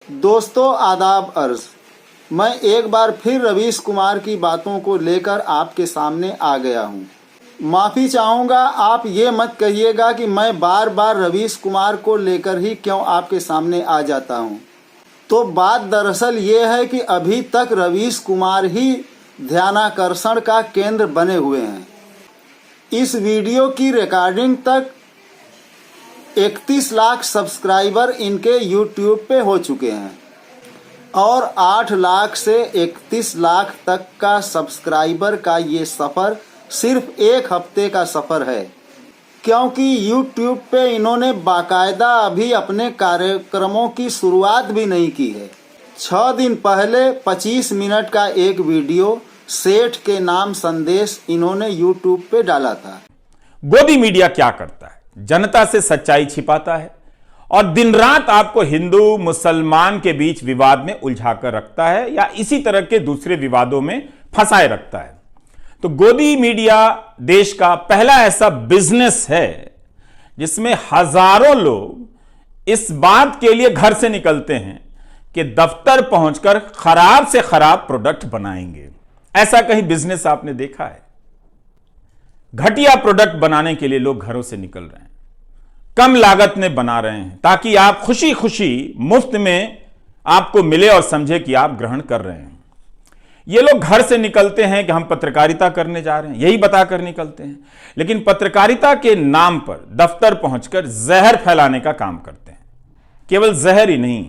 दोस्तों आदाब अर्ज। मैं एक बार फिर रवीश कुमार की बातों को लेकर आपके सामने आ गया हूं। माफ़ी चाहूँगा, आप ये मत कहिएगा कि मैं बार बार रवीश कुमार को लेकर ही क्यों आपके सामने आ जाता हूं। तो बात दरअसल ये है कि अभी तक रवीश कुमार ही ध्यानाकर्षण का केंद्र बने हुए हैं। इस वीडियो की रिकॉर्डिंग तक 31 लाख सब्सक्राइबर इनके YouTube पे हो चुके हैं और 8 लाख से 31 लाख तक का सब्सक्राइबर का ये सफ़र सिर्फ एक हफ्ते का सफ़र है, क्योंकि YouTube पे इन्होंने बाकायदा अभी अपने कार्यक्रमों की शुरुआत भी नहीं की है। 6 दिन पहले 25 मिनट का एक वीडियो सेठ के नाम संदेश इन्होंने YouTube पे डाला था। गोदी मीडिया क्या करता है? जनता से सच्चाई छिपाता है और दिन रात आपको हिंदू मुसलमान के बीच विवाद में उलझाकर रखता है या इसी तरह के दूसरे विवादों में फंसाए रखता है। तो गोदी मीडिया देश का पहला ऐसा बिजनेस है जिसमें हजारों लोग इस बात के लिए घर से निकलते हैं कि दफ्तर पहुंचकर खराब से खराब प्रोडक्ट बनाएंगे। ऐसा कहीं बिजनेस आपने देखा है? घटिया प्रोडक्ट बनाने के लिए लोग घरों से निकल रहे हैं, कम लागत में बना रहे हैं ताकि आप खुशी खुशी मुफ्त में आपको मिले और समझे कि आप ग्रहण कर रहे हैं। ये लोग घर से निकलते हैं कि हम पत्रकारिता करने जा रहे हैं, यही बताकर निकलते हैं, लेकिन पत्रकारिता के नाम पर दफ्तर पहुंचकर जहर फैलाने का काम करते हैं। केवल जहर ही नहीं,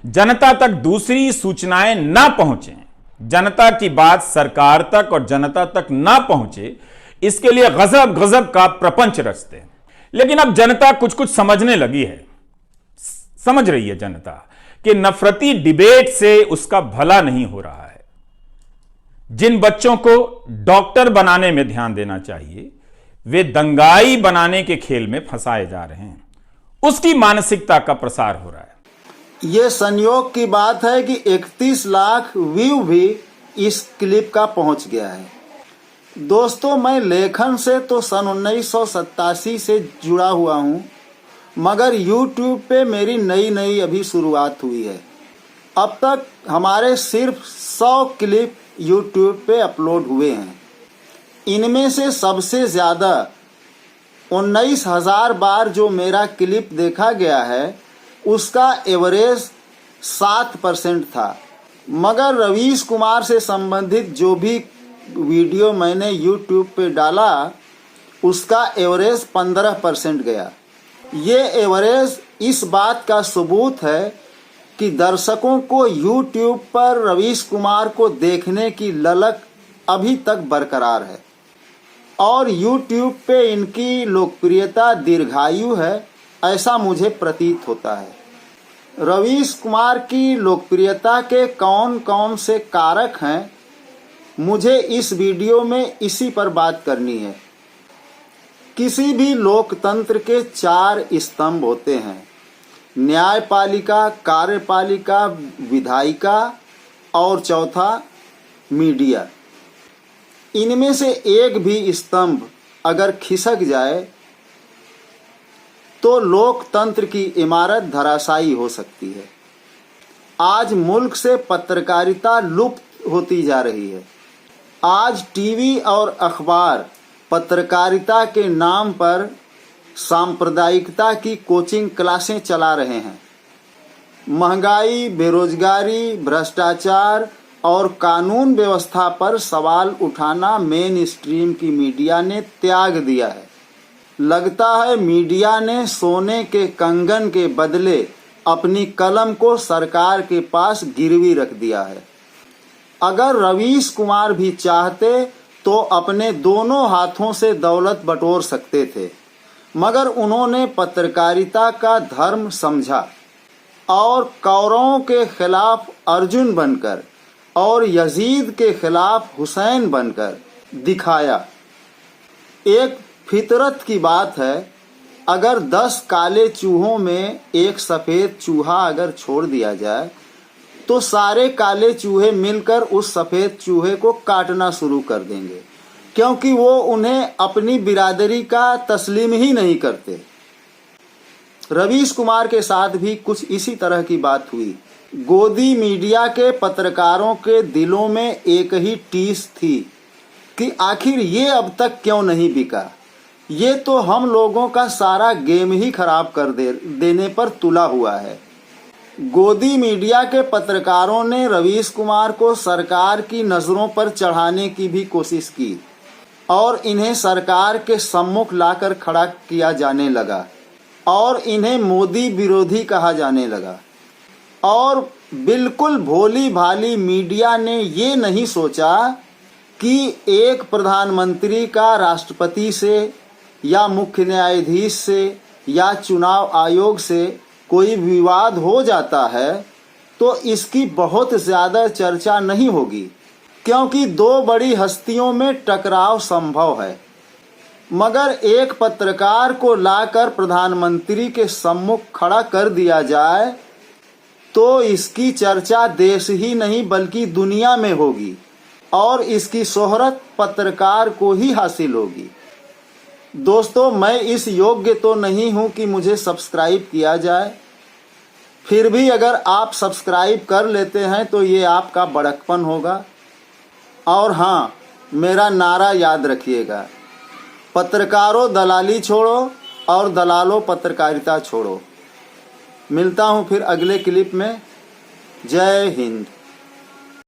जनता तक दूसरी सूचनाएं ना पहुंचे, जनता की बात सरकार तक और जनता तक ना पहुंचे, इसके लिए गजब गजब का प्रपंच रचते हैं। लेकिन अब जनता कुछ कुछ समझने लगी है, समझ रही है जनता कि नफरती डिबेट से उसका भला नहीं हो रहा है। जिन बच्चों को डॉक्टर बनाने में ध्यान देना चाहिए वे दंगाई बनाने के खेल में फंसाए जा रहे हैं, उसकी मानसिकता का प्रसार हो रहा है। ये संयोग की बात है कि 31 लाख व्यू भी इस क्लिप का पहुंच गया है। दोस्तों, मैं लेखन से तो सन 1987 से जुड़ा हुआ हूं, मगर YouTube पे मेरी नई अभी शुरुआत हुई है। अब तक हमारे सिर्फ 100 क्लिप YouTube पे अपलोड हुए हैं। इनमें से सबसे ज़्यादा 19,000 बार जो मेरा क्लिप देखा गया है उसका एवरेज 7% था, मगर रवीश कुमार से संबंधित जो भी वीडियो मैंने YouTube पे डाला उसका एवरेज 15% गया। ये एवरेज इस बात का सबूत है कि दर्शकों को YouTube पर रवीश कुमार को देखने की ललक अभी तक बरकरार है और YouTube पे इनकी लोकप्रियता दीर्घायु है, ऐसा मुझे प्रतीत होता है। रवीश कुमार की लोकप्रियता के कौन कौन से कारक हैं, मुझे इस वीडियो में इसी पर बात करनी है। किसी भी लोकतंत्र के 4 स्तंभ होते हैं: न्यायपालिका, कार्यपालिका, विधायिका और चौथा मीडिया। इनमें से एक भी स्तंभ अगर खिसक जाए तो लोकतंत्र की इमारत धराशायी हो सकती है। आज मुल्क से पत्रकारिता लुप्त होती जा रही है। आज टीवी और अखबार पत्रकारिता के नाम पर सांप्रदायिकता की कोचिंग क्लासें चला रहे हैं। महंगाई, बेरोजगारी, भ्रष्टाचार और कानून व्यवस्था पर सवाल उठाना मेन स्ट्रीम की मीडिया ने त्याग दिया है। लगता है मीडिया ने सोने के कंगन के बदले अपनी कलम को सरकार के पास गिरवी रख दिया है। अगर रवीश कुमार भी चाहते तो अपने दोनों हाथों से दौलत बटोर सकते थे, मगर उन्होंने पत्रकारिता का धर्म समझा और कौरवों के खिलाफ अर्जुन बनकर और यजीद के खिलाफ हुसैन बनकर दिखाया। एक फितरत की बात है, अगर 10 काले चूहों में एक सफ़ेद चूहा अगर छोड़ दिया जाए तो सारे काले चूहे मिलकर उस सफ़ेद चूहे को काटना शुरू कर देंगे, क्योंकि वो उन्हें अपनी बिरादरी का तस्लीम ही नहीं करते। रवीश कुमार के साथ भी कुछ इसी तरह की बात हुई। गोदी मीडिया के पत्रकारों के दिलों में एक ही टीस थी कि आखिर ये अब तक क्यों नहीं बिका। ये तो हम लोगों का सारा गेम ही खराब कर देने पर तुला हुआ है। गोदी मीडिया के पत्रकारों ने रवीश कुमार को सरकार की नज़रों पर चढ़ाने की भी कोशिश की और इन्हें सरकार के सम्मुख लाकर खड़ा किया जाने लगा और इन्हें मोदी विरोधी कहा जाने लगा। और बिल्कुल भोली भाली मीडिया ने ये नहीं सोचा कि एक प्रधानमंत्री का राष्ट्रपति से या मुख्य न्यायाधीश से या चुनाव आयोग से कोई विवाद हो जाता है तो इसकी बहुत ज़्यादा चर्चा नहीं होगी, क्योंकि दो बड़ी हस्तियों में टकराव संभव है। मगर एक पत्रकार को लाकर प्रधानमंत्री के सम्मुख खड़ा कर दिया जाए तो इसकी चर्चा देश ही नहीं बल्कि दुनिया में होगी और इसकी शोहरत पत्रकार को ही हासिल होगी। दोस्तों, मैं इस योग्य तो नहीं हूं कि मुझे सब्सक्राइब किया जाए, फिर भी अगर आप सब्सक्राइब कर लेते हैं तो ये आपका बड़कपन होगा। और हाँ, मेरा नारा याद रखिएगा, पत्रकारों दलाली छोड़ो और दलालों पत्रकारिता छोड़ो। मिलता हूँ फिर अगले क्लिप में। जय हिंद।